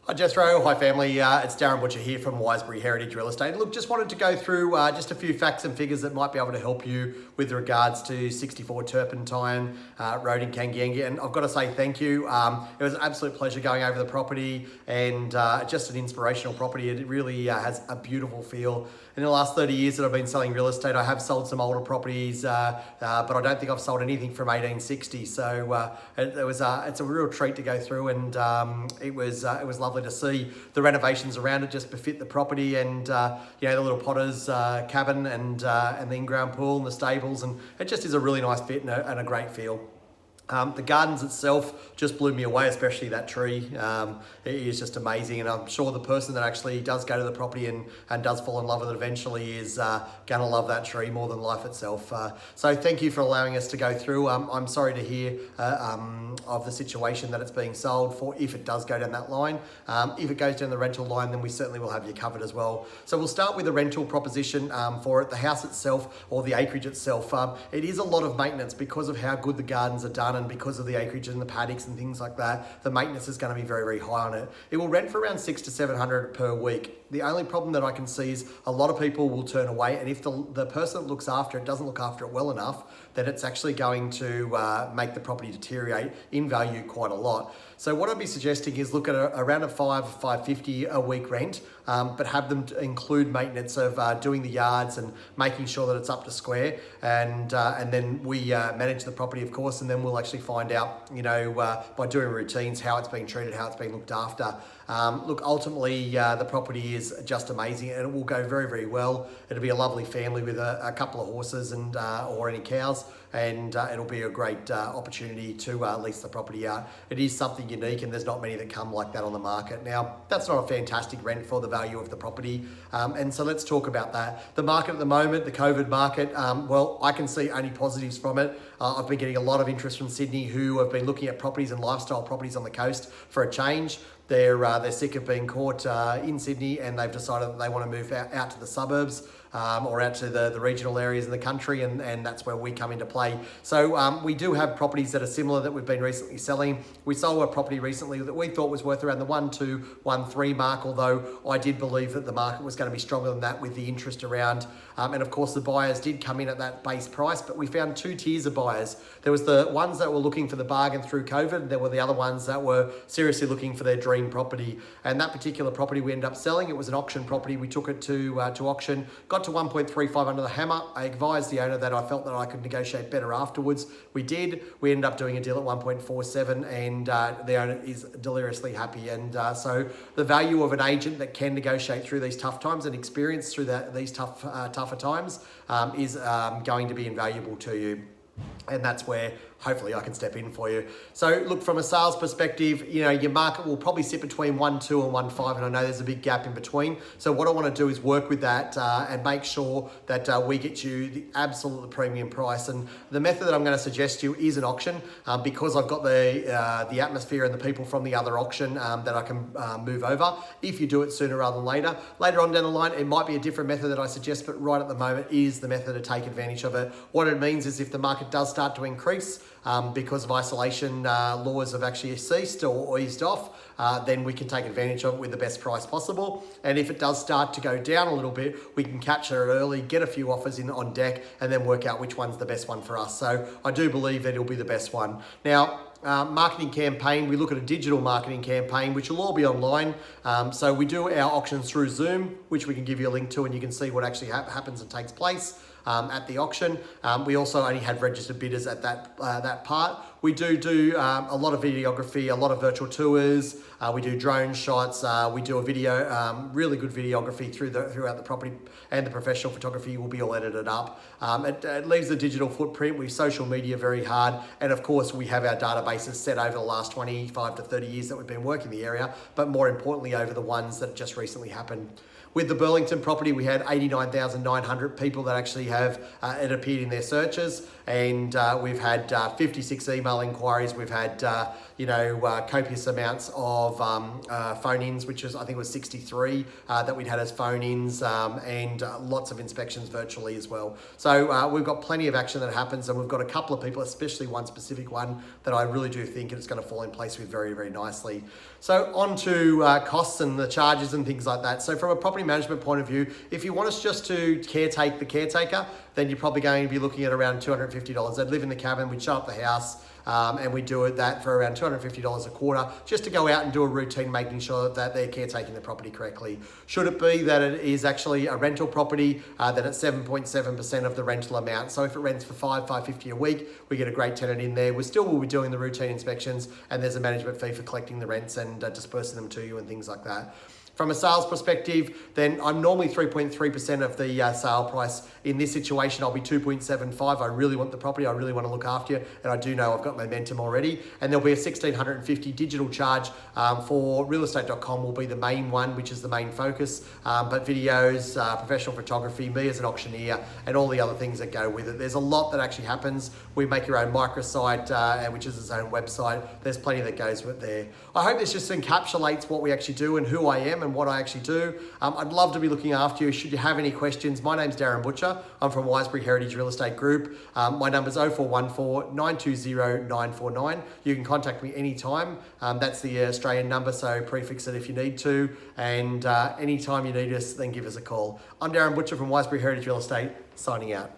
Hi Jethro, hi family, it's Darin Butcher here from Wiseberry Heritage Real Estate. Look, just wanted to go through just a few facts and figures that might be able to help you with regards to 64 Turpintine Road in Kangy. And I've got to say thank you. It was an absolute pleasure going over the property and just an inspirational property. It really has a beautiful feel. In the last 30 years that I've been selling real estate, I have sold some older properties, but I don't think I've sold anything from 1860. So it's a real treat to go through, and it was lovely to see the renovations around it just befit the property, and the little potter's cabin and the in-ground pool and the stables, and it just is a really nice fit and a great feel. The gardens itself just blew me away, especially that tree. It is just amazing, and I'm sure the person that actually does go to the property and does fall in love with it eventually is going to love that tree more than life itself. So thank you for allowing us to go through. I'm sorry to hear of the situation that it's being sold for, if it does go down that line. If it goes down the rental line, then we certainly will have you covered as well. So we'll start with the rental proposition for it. The house itself, or the acreage itself, it is a lot of maintenance because of how good the gardens are done, and because of the acreage and the paddocks and things like that. The maintenance is going to be very, very high on it. It will rent for around $600 to $700 per week. The only problem that I can see is a lot of people will turn away, and if the person that looks after it doesn't look after it well enough, then it's actually going to make the property deteriorate in value quite a lot. So what I'd be suggesting is look at around a $550 a week rent, but have them include maintenance of doing the yards and making sure that it's up to square, and then we manage the property, of course, and then we'll actually find out, by doing routines, how it's being treated, how it's being looked after. Look, ultimately, the property is just amazing, and it will go very, very well. It'll be a lovely family with a couple of horses and or any cows, and it'll be a great opportunity to lease the property out. It is something unique, and there's not many that come like that on the market. Now, that's not a fantastic rent for the value of the property, and so let's talk about that. The market at the moment, the COVID market, well, I can see only positives from it. I've been getting a lot of interest from Sydney who have been looking at properties and lifestyle properties on the coast for a change. They're sick of being caught in Sydney, and they've decided that they want to move out to the suburbs or out to the regional areas in the country, and that's where we come into play. So we do have properties that are similar that we've been recently selling. We sold a property recently that we thought was worth around the 1.2, 1.3 mark, although I did believe that the market was going to be stronger than that with the interest around. And of course, the buyers did come in at that base price, but we found two tiers of buyers. There was the ones that were looking for the bargain through COVID, and there were the other ones that were seriously looking for their dream property. And that particular property we ended up selling. It was an auction property. We took it to auction, got to 1.35 under the hammer. I advised the owner that I felt that I could negotiate better afterwards. We did. We ended up doing a deal at 1.47, and the owner is deliriously happy. And so the value of an agent that can negotiate through these tough times and experience through these tougher times is going to be invaluable to you. And that's where hopefully I can step in for you. So look, from a sales perspective, your market will probably sit between 1.2 and 1.5, and I know there's a big gap in between. So what I want to do is work with that and make sure that we get you the absolute premium price. And the method that I'm going to suggest to you is an auction, because I've got the atmosphere and the people from the other auction that I can move over. If you do it sooner rather than later on down the line, it might be a different method that I suggest, but right at the moment is the method to take advantage of it. What it means is if the market does start to increase because of isolation laws have actually ceased or eased off, then we can take advantage of it with the best price possible. And if it does start to go down a little bit, we can capture it early, get a few offers in on deck, and then work out which one's the best one for us. So I do believe that it'll be the best one. Now, marketing campaign, we look at a digital marketing campaign, which will all be online. So we do our auctions through Zoom, which we can give you a link to, and you can see what actually happens and takes place at the auction. We also only have registered bidders at that part. We do a lot of videography, a lot of virtual tours. We do drone shots. We do a video, really good videography throughout the property, and the professional photography will be all edited up. It leaves a digital footprint. We social media very hard, and of course we have our databases set over the last 25 to 30 years that we've been working the area, but more importantly over the ones that just recently happened. With the Burlington property, we had 89,900 people that actually have it appeared in their searches, and we've had 56 email inquiries. We've had copious amounts of phone-ins, which I think was 63 that we'd had as phone-ins, and lots of inspections virtually as well. So we've got plenty of action that happens, and we've got a couple of people, especially one specific one that I really do think it's going to fall in place with very, very nicely. So on to costs and the charges and things like that. So from a property management point of view, if you want us just to caretake the caretaker, then you're probably going to be looking at around $250. They'd live in the cabin, we'd show up the house, and we do that for around $250 a quarter, just to go out and do a routine, making sure that they're caretaking the property correctly. Should it be that it is actually a rental property, then it's 7.7% of the rental amount. So if it rents for $550 a week, we get a great tenant in there. We still will be doing the routine inspections, and there's a management fee for collecting the rents and dispersing them to you and things like that. From a sales perspective, then I'm normally 3.3% of the sale price. In this situation, I'll be 2.75. I really want the property. I really want to look after you. And I do know I've got momentum already. And there'll be a $1,650 digital charge for realestate.com will be the main one, which is the main focus. But videos, professional photography, me as an auctioneer, and all the other things that go with it. There's a lot that actually happens. We make your own microsite, which is its own website. There's plenty that goes with there. I hope this just encapsulates what we actually do and who I am and what I actually do. I'd love to be looking after you. Should you have any questions, my name's Darin Butcher. I'm from Wiseberry Heritage Real Estate Group. My number's 0414 920 949. You can contact me anytime. That's the Australian number, so prefix it if you need to. And anytime you need us, then give us a call. I'm Darin Butcher from Wiseberry Heritage Real Estate, signing out.